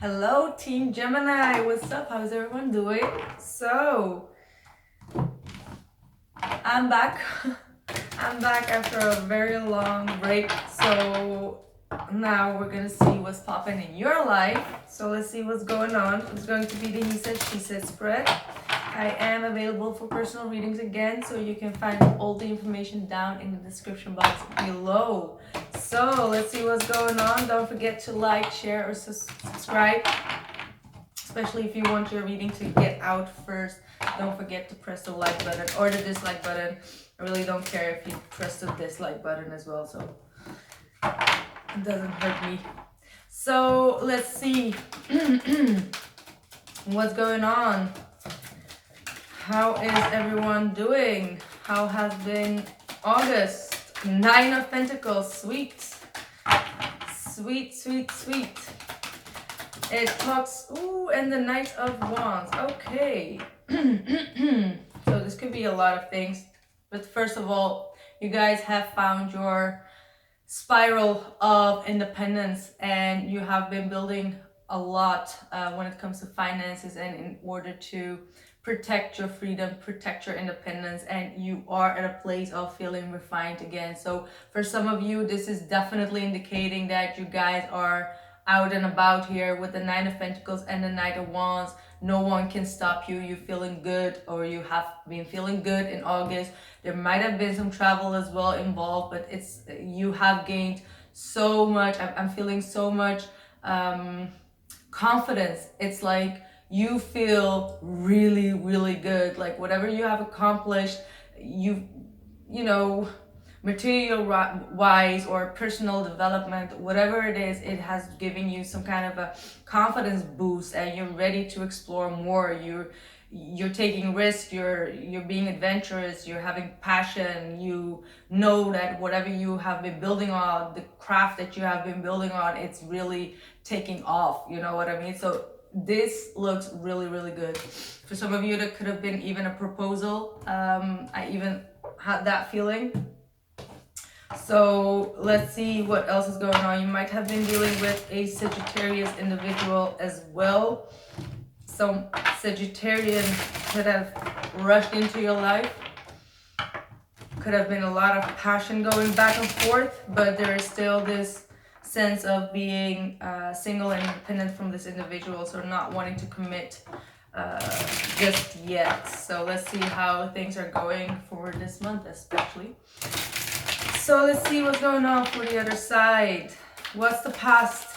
Hello Team Gemini, what's up? How's everyone doing? So, I'm back. I'm back after a very long break. So now we're gonna see what's popping in your life. So let's see what's going on. It's going to be the he said, she said spread. I am available for personal readings again, so you can find all the information down in the description box below. So let's see what's going on. Don't forget to like, share, or subscribe. Especially if you want your reading to get out first, don't forget to press the like button or the dislike button. I really don't care if you press the dislike button as well, so it doesn't hurt me. So let's see what's going on. How is everyone doing? How has been August? 9 of Pentacles, sweet. Sweet, sweet, sweet. It talks, ooh, and the Knight of Wands. Okay. So this could be a lot of things. But first of all, you guys have found your spiral of independence and you have been building a lot when it comes to finances and in order to protect your freedom, protect your independence, and you are at a place of feeling refined again. So for some of you, this is definitely indicating that you guys are out and about here with the 9 of Pentacles and the Knight of Wands. No one can stop you. You're feeling good, or you have been feeling good in August. There might have been some travel as well involved, but it's, you have gained so much. I'm feeling so much confidence. It's like you feel really, really good. Like whatever you have accomplished, you know, material wise or personal development, whatever it is, it has given you some kind of a confidence boost and you're ready to explore more. You're taking risks, you're being adventurous, you're having passion. You know that whatever you have been building on, the craft that you have been building on, it's really taking off, you know what I mean? So this looks really, really good. For some of you, that could have been even a proposal. I even had that feeling. So let's see what else is going on. You might have been dealing with a Sagittarius individual as well. Some Sagittarian could have rushed into your life. Could have been a lot of passion going back and forth, but there is still this sense of being single and independent from this individual, so not wanting to commit just yet. So let's see how things are going for this month especially. So let's see what's going on for the other side. What's the past?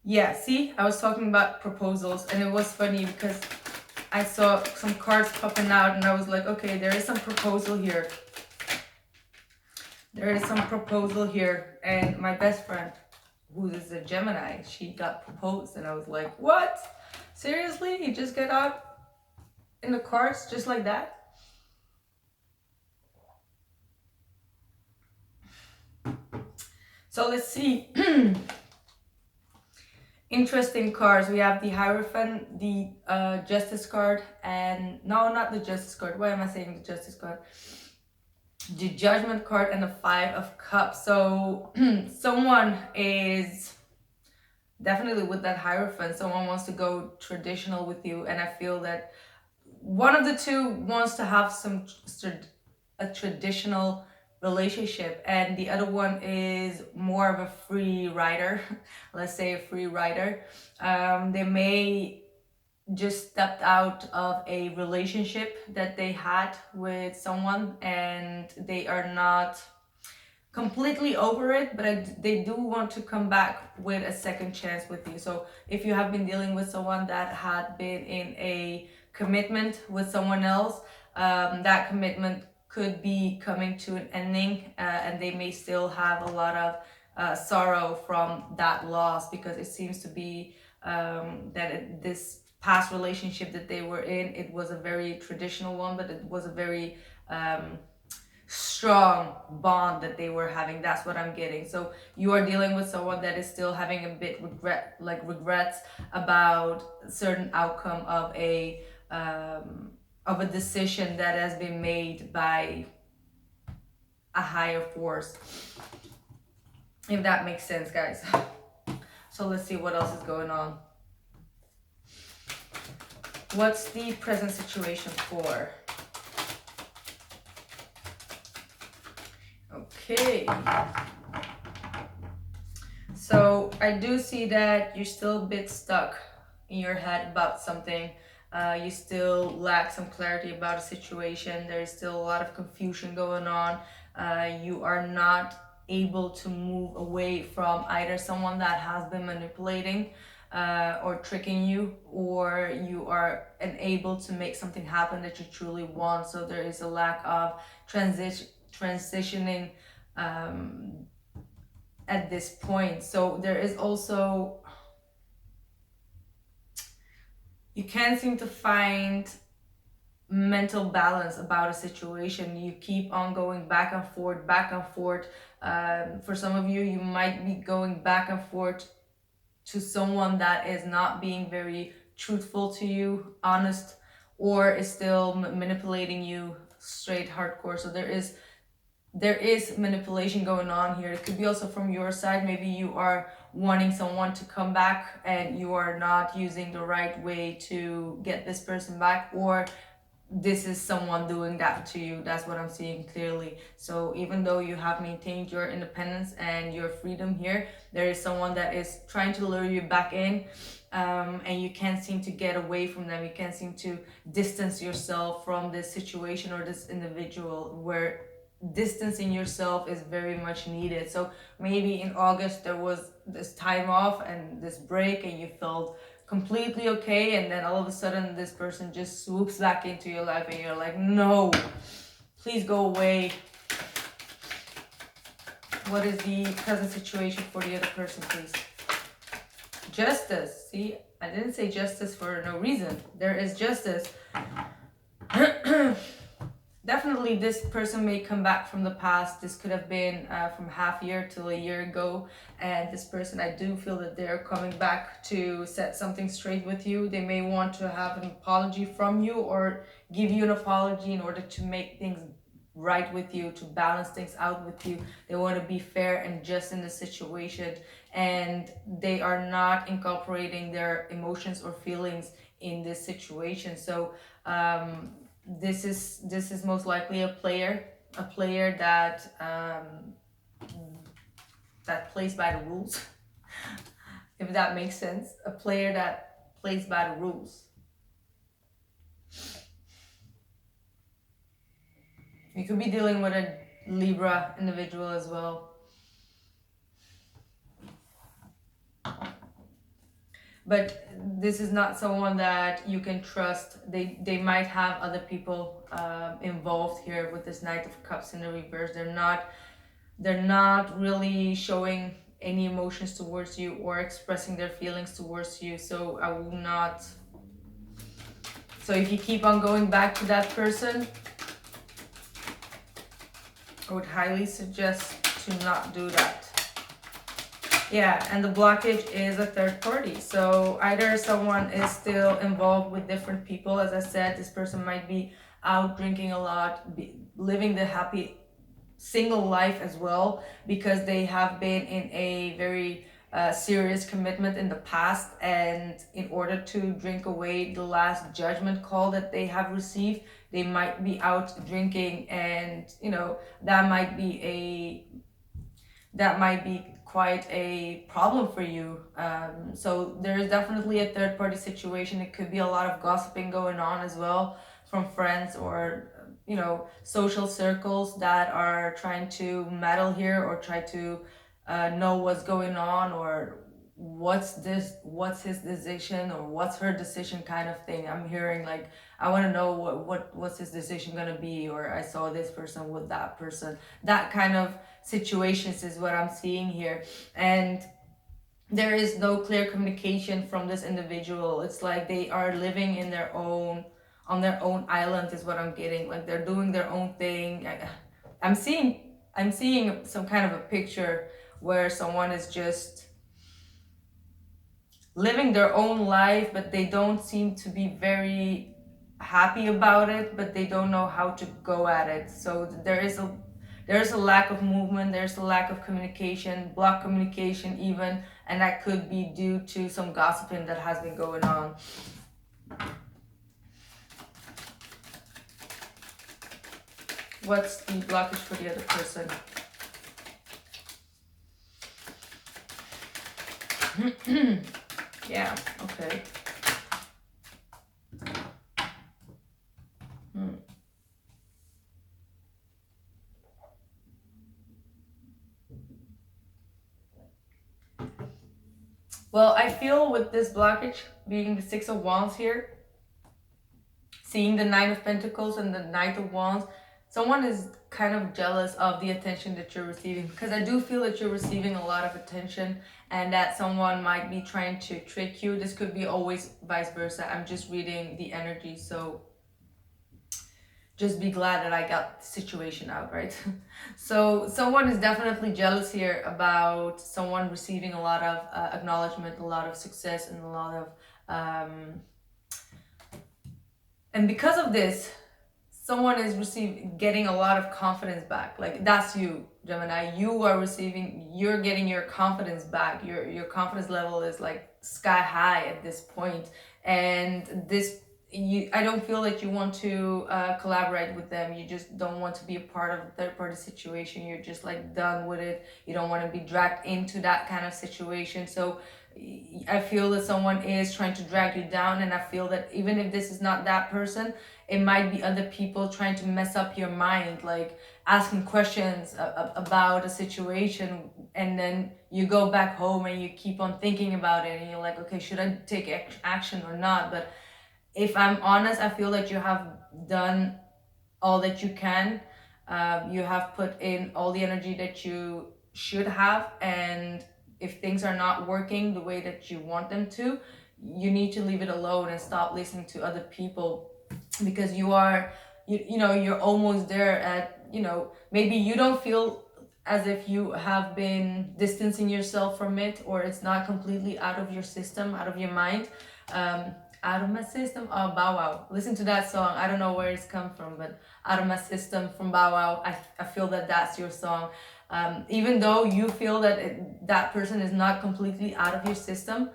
Yeah, see, I was talking about proposals, and it was funny because I saw some cards popping out and I was like, okay, there is some proposal here. There is some proposal here. And my best friend, who is a Gemini, she got proposed, and I was like, what? Seriously? You just get out in the cards just like that? So let's see. Interesting cards. We have the Hierophant, the Justice card, and no, not the Justice card. Why am I saying the Justice card? The Judgment card and the 5 of Cups. So someone is definitely with that Hierophant. Someone wants to go traditional with you, and I feel that one of the two wants to have a traditional relationship, and the other one is more of a free rider. Let's say a free rider. They may just stepped out of a relationship that they had with someone, and they are not completely over it, but they do want to come back with a second chance with you. So if you have been dealing with someone that had been in a commitment with someone else, that commitment could be coming to an ending, and they may still have a lot of sorrow from that loss, because it seems to be this past relationship that they were in, it was a very traditional one, but it was a very strong bond that they were having. That's what I'm getting. So you are dealing with someone that is still having a bit regrets about certain outcome of a decision that has been made by a higher force, if that makes sense, guys. So let's see what else is going on. What's the present situation for? Okay. So I do see that you're still a bit stuck in your head about something. You still lack some clarity about a situation. There is still a lot of confusion going on. You are not able to move away from either someone that has been manipulating or tricking you, or you are unable to make something happen that you truly want. So there is a lack of transitioning at this point. So there is also, you can't seem to find mental balance about a situation. You keep on going back and forth, back and forth. For some of you, you might be going back and forth to someone that is not being very truthful to you, honest, or is still manipulating you straight hardcore. So there is manipulation going on here. It could be also from your side. Maybe you are wanting someone to come back and you are not using the right way to get this person back, or this is someone doing that to you. That's what I'm seeing clearly. So even though you have maintained your independence and your freedom here, there is someone that is trying to lure you back in, and you can't seem to get away from them. You can't seem to distance yourself from this situation or this individual, where distancing yourself is very much needed. So maybe in August there was this time off and this break and you felt completely okay, and then all of a sudden this person just swoops back into your life and you're like, no, please go away. What is the present situation for the other person, please? Justice. See, I didn't say justice for no reason. There is justice. Definitely this person may come back from the past. This could have been from half year till a year ago, and this person, I do feel that they're coming back to set something straight with you. They may want to have an apology from you or give you an apology in order to make things right with you, to balance things out with you. They want to be fair and just in the situation, and they are not incorporating their emotions or feelings in this situation. So this is most likely a player that that plays by the rules. If that makes sense, a player that plays by the rules. You could be dealing with a Libra individual as well. But this is not someone that you can trust. They might have other people involved here with this Knight of Cups in the reverse. They're not really showing any emotions towards you or expressing their feelings towards you. So I will not. So if you keep on going back to that person, I would highly suggest to not do that. Yeah, and the blockage is a third party. So either someone is still involved with different people. As I said, this person might be out drinking a lot, living the happy single life as well, because they have been in a very serious commitment in the past, and in order to drink away the last judgment call that they have received, they might be out drinking, and that might be quite a problem for you. So there is definitely a third party situation. It could be a lot of gossiping going on as well from friends or social circles that are trying to meddle here or try to know what's going on, or what's his decision or what's her decision kind of thing. I'm hearing like, I want to know what's his decision gonna be, or I saw this person with that person. That kind of situations is what I'm seeing here, and there is no clear communication from this individual. It's like they are living in their own on their own island is what I'm getting. Like they're doing their own thing. I'm seeing some kind of a picture where someone is just living their own life, but they don't seem to be very happy about it, but they don't know how to go at it. So there's a lack of movement, there's a lack of communication, block communication even, and that could be due to some gossiping that has been going on. What's the blockage for the other person? Yeah, okay. Well, I feel with this blockage being the Six of Wands here, seeing the Nine of Pentacles and the Knight of Wands, someone is kind of jealous of the attention that you're receiving, because I do feel that you're receiving a lot of attention and that someone might be trying to trick you. This could be always vice versa. I'm just reading the energy, so just be glad that I got the situation out, right? So someone is definitely jealous here about someone receiving a lot of acknowledgement, a lot of success, and a lot of and because of this, someone is getting a lot of confidence back. Like, that's you, Gemini. You are you're getting your confidence back. Your confidence level is like sky high at this point. And I don't feel that you want to collaborate with them. You just don't want to be a part of a third party situation. You're just like done with it. You don't want to be dragged into that kind of situation. So I feel that someone is trying to drag you down, and I feel that even if this is not that person, it might be other people trying to mess up your mind, like asking questions about a situation, and then you go back home and you keep on thinking about it and you're like, okay, should I take action or not? But if I'm honest, I feel that you have done all that you can. You have put in all the energy that you should have, and if things are not working the way that you want them to, you need to leave it alone and stop listening to other people, because you're almost there at, maybe you don't feel as if you have been distancing yourself from it, or it's not completely out of your system, out of your mind. Out of my system, oh, Bow Wow, listen to that song. I don't know where it's come from, but Out of My System from Bow Wow, I feel that that's your song. Even though you feel that that person is not completely out of your system,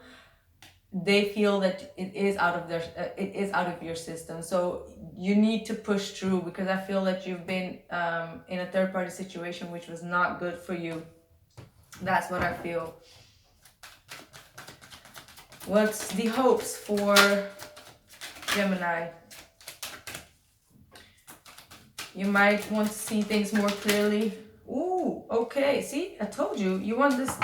they feel that it is out of your system. So you need to push through, because I feel that you've been in a third party situation which was not good for you. That's what I feel. What's the hopes for Gemini? You might want to see things more clearly. Ooh, okay. See, I told you. You want this.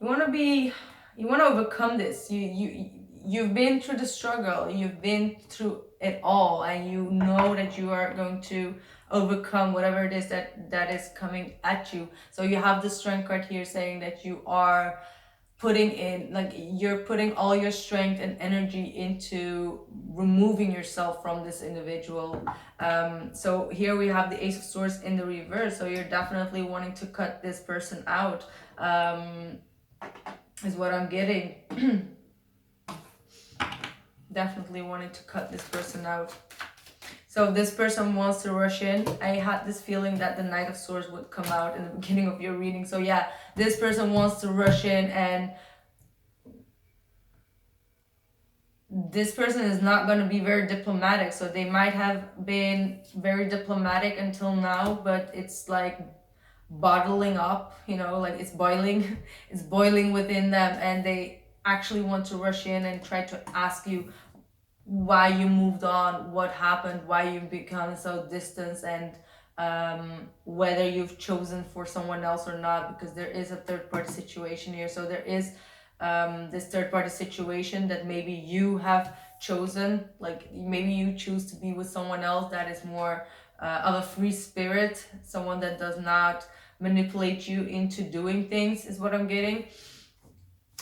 You want to overcome this. You've been through the struggle. You've been through it all, and you know that you are going to overcome whatever it is that is coming at you. So you have the Strength card here saying that you are you're putting all your strength and energy into removing yourself from this individual. So here we have the Ace of Swords in the reverse. So you're definitely wanting to cut this person out, is what I'm getting. Definitely wanting to cut this person out. So if this person wants to rush in, I had this feeling that the Knight of Swords would come out in the beginning of your reading. So yeah, this person wants to rush in, and this person is not going to be very diplomatic. So they might have been very diplomatic until now, but it's like bottling up, like it's boiling. It's boiling within them, and they actually want to rush in and try to ask you why you moved on, what happened, why you've become so distant, and whether you've chosen for someone else or not, because there is a third party situation here. So there is this third party situation that maybe you have chosen, like maybe you choose to be with someone else that is more of a free spirit, someone that does not manipulate you into doing things, is what I'm getting.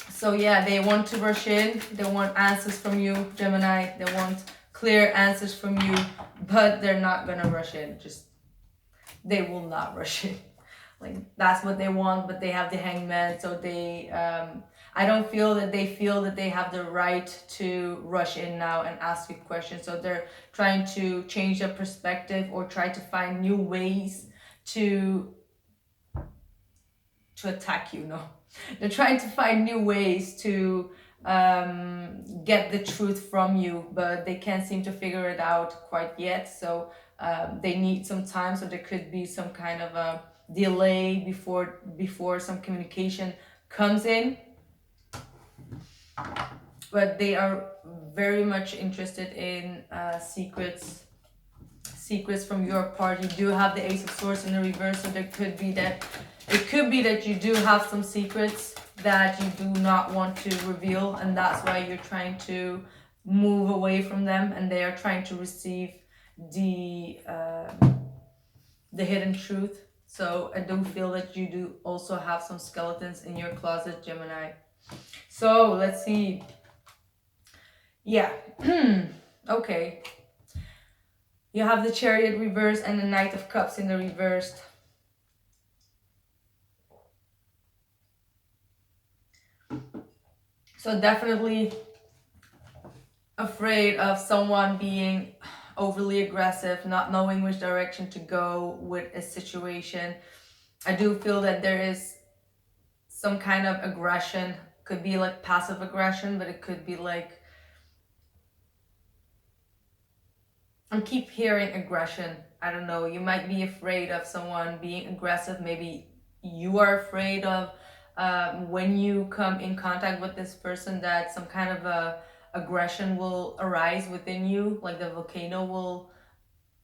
So yeah, they want to rush in. They want answers from you, Gemini. They want clear answers from you, but they're not gonna rush in. They will not rush in. Like, that's what they want, but they have the Hangman. So I don't feel that they have the right to rush in now and ask you questions. So they're trying to change their perspective or try to find new ways to attack you, no? They're trying to find new ways to get the truth from you, but they can't seem to figure it out quite yet. So they need some time. So there could be some kind of a delay before some communication comes in. But they are very much interested in secrets from your part. You do have the Ace of Swords in the reverse, so there could be that you do have some secrets that you do not want to reveal, and that's why you're trying to move away from them, and they are trying to receive the hidden truth. So I do feel that you do also have some skeletons in your closet, Gemini. So let's see. Yeah. Okay. You have the Chariot reverse and the Knight of Cups in the reversed. So definitely afraid of someone being overly aggressive, not knowing which direction to go with a situation. I do feel that there is some kind of aggression. Could be like passive aggression, but it could be like, I keep hearing aggression. I don't know. You might be afraid of someone being aggressive. Maybe you are afraid of when you come in contact with this person that some kind of aggression will arise within you. Like the volcano will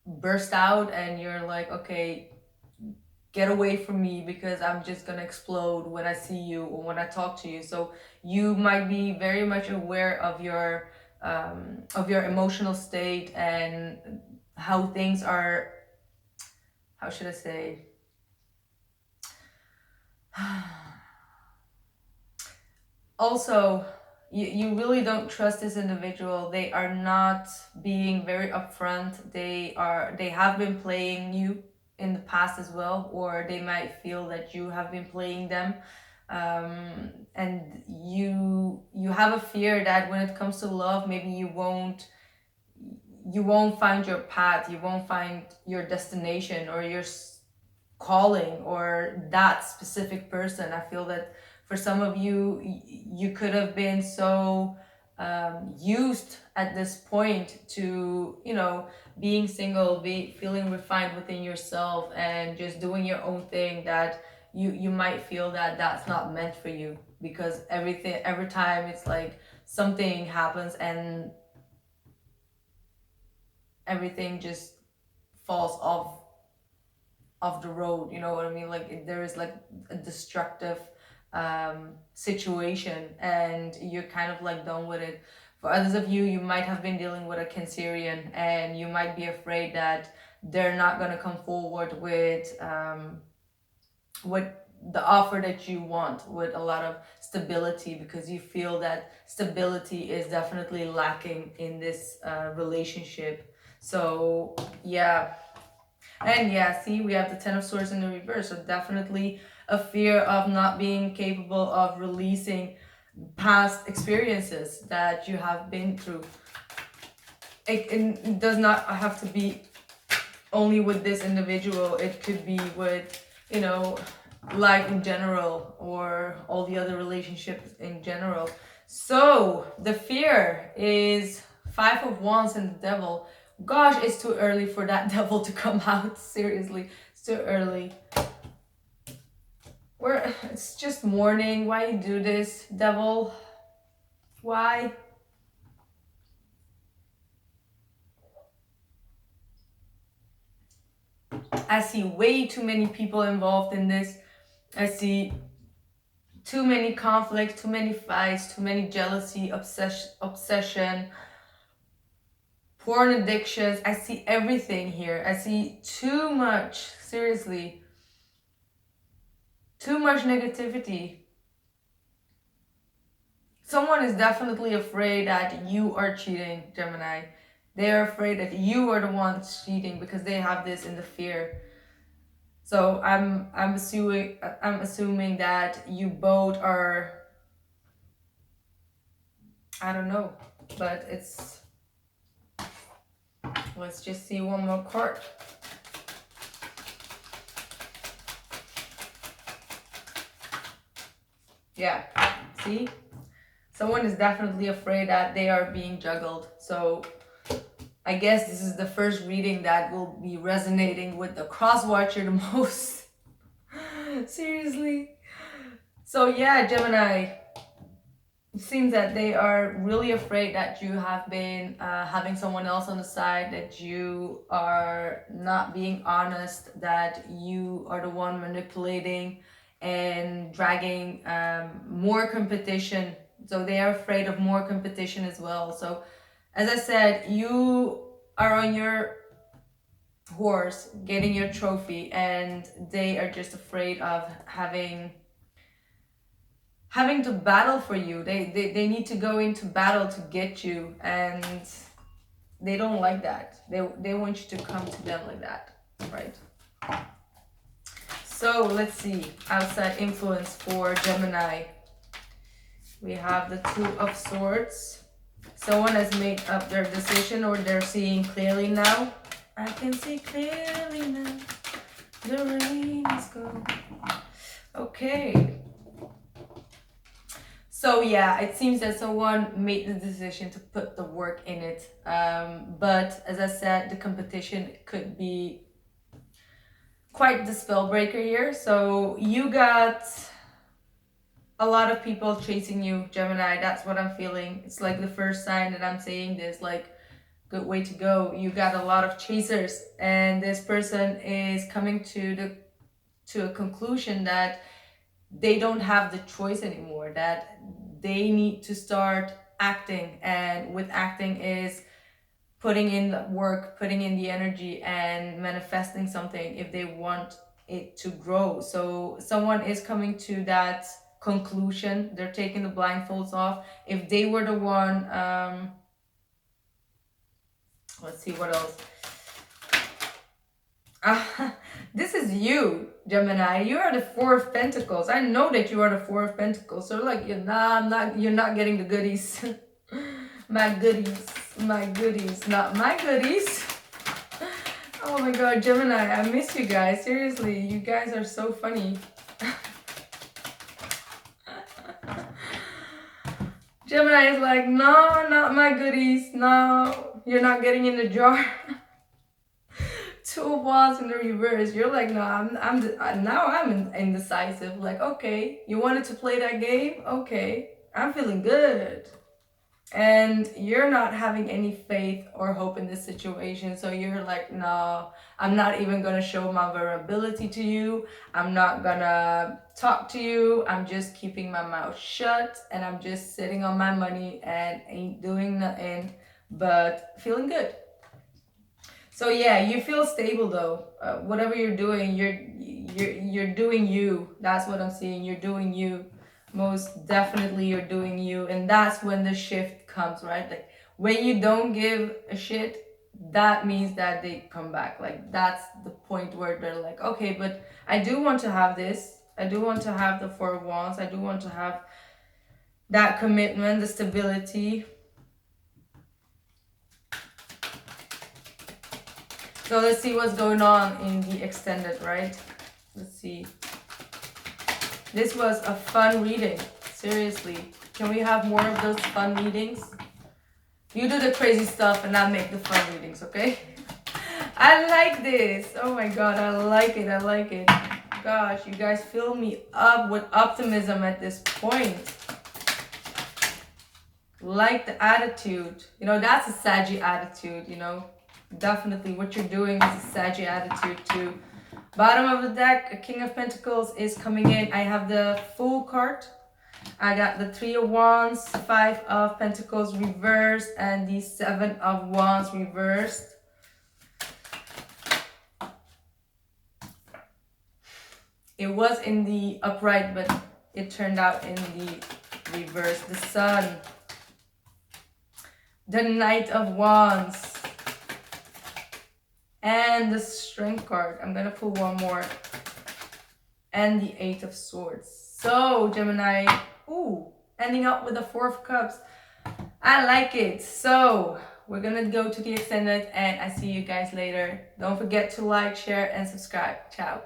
burst out and you're like, okay, get away from me because I'm just gonna explode when I see you or when I talk to you. So you might be very much aware of your emotional state and how things are, how should I say, also you really don't trust this individual. They are not being very upfront. They have been playing you in the past as well, or they might feel that you have been playing them. And you have a fear that when it comes to love, maybe you won't find your path, you won't find your destination or your calling or that specific person. I feel that for some of you, you could have been so used at this point to, being single, feeling refined within yourself and just doing your own thing, that you might feel that that's not meant for you, because every time it's like something happens and everything just falls off the road. You know what I mean? Like there is like a destructive situation and you're kind of like done with it. For others of you, you might have been dealing with a Cancerian and you might be afraid that they're not going to come forward with the offer that you want, with a lot of stability, because you feel that stability is definitely lacking in this relationship. So yeah. And yeah, see, we have the Ten of Swords in the reverse. So definitely a fear of not being capable of releasing past experiences that you have been through. It does not have to be only with this individual. It could be with, life in general, or all the other relationships in general. So the fear is Five of Wands and the Devil. Gosh, it's too early for that devil to come out. Seriously, it's too early. It's just morning. Why you do this, devil? Why? I see way too many people involved in this. I see too many conflicts, too many fights, too many jealousy, obsession, porn addictions. I see everything here. I see too much, seriously. Too much negativity. Someone is definitely afraid that you are cheating, Gemini. They are afraid that you are the one cheating because they have this in the fear. So I'm assuming that you both are, I don't know, but it's, let's just see one more card. Yeah, see? Someone is definitely afraid that they are being juggled. So I guess this is the first reading that will be resonating with the cross watcher the most. Seriously. So yeah, Gemini, it seems that they are really afraid that you have been having someone else on the side, that you are not being honest, that you are the one manipulating and dragging more competition. So they are afraid of more competition as well. So as I said, you are on your horse getting your trophy, and they are just afraid of having to battle for you. They need to go into battle to get you, and they don't like that. They want you to come to them like that, right? So let's see, outside influence for Gemini. We have the Two of Swords. Someone has made up their decision, or they're seeing clearly now. I can see clearly now. The rain is gone. Okay. So yeah, it seems that someone made the decision to put the work in it. But as I said, the competition could be quite the spell breaker here. So you got a lot of people chasing you, Gemini. That's what I'm feeling. It's like the first sign that I'm saying this, like, good way to go. You got a lot of chasers, and this person is coming to a conclusion that they don't have the choice anymore, that they need to start acting, and with acting is putting in the work, putting in the energy, and manifesting something if they want it to grow. So someone is coming to that conclusion. They're taking the blindfolds off. If they were the one, let's see what else. This is you, Gemini. You are the Four of Pentacles. I know that you are the Four of Pentacles. So like, you're not getting the goodies. My goodies, not my goodies. Oh my god, Gemini, I miss you guys. Seriously, you guys are so funny. Gemini is like, no, not my goodies. No, you're not getting in the jar. Two of Wands in the reverse. You're like, no, I'm indecisive. Like, okay, you wanted to play that game? Okay, I'm feeling good. And you're not having any faith or hope in this situation. So you're like, no, I'm not even gonna show my vulnerability to you. I'm not gonna talk to you. I'm just keeping my mouth shut, and I'm just sitting on my money and ain't doing nothing but feeling good. So yeah, you feel stable though. Whatever you're doing, you're doing you. That's what I'm seeing. You're doing you. Most definitely you're doing you. And that's when the shift comes, right? Like when you don't give a shit, that means that they come back. Like that's the point where they're like, okay, but I do want to have this. I do want to have the Four of Wands. I do want to have that commitment, the stability. So let's see what's going on in the extended, right? Let's see. This was a fun reading. Seriously. Can we have more of those fun readings? You do the crazy stuff and I'll make the fun readings, okay? I like this. Oh my god, I like it. I like it. Gosh, you guys fill me up with optimism at this point. Like the attitude. You know, that's a Saggy attitude, you know. Definitely what you're doing is a Saggy attitude too. Bottom of the deck, a King of Pentacles is coming in. I have the Fool card. I got the Three of Wands, Five of Pentacles reversed, and the Seven of Wands reversed. It was in the upright, but it turned out in the reverse. The Sun. The Knight of Wands. And the Strength card. I'm gonna pull one more. And the Eight of Swords. So, Gemini, ooh, ending up with the Four of Cups. I like it. So, we're gonna go to the extended, and I see you guys later. Don't forget to like, share, and subscribe. Ciao.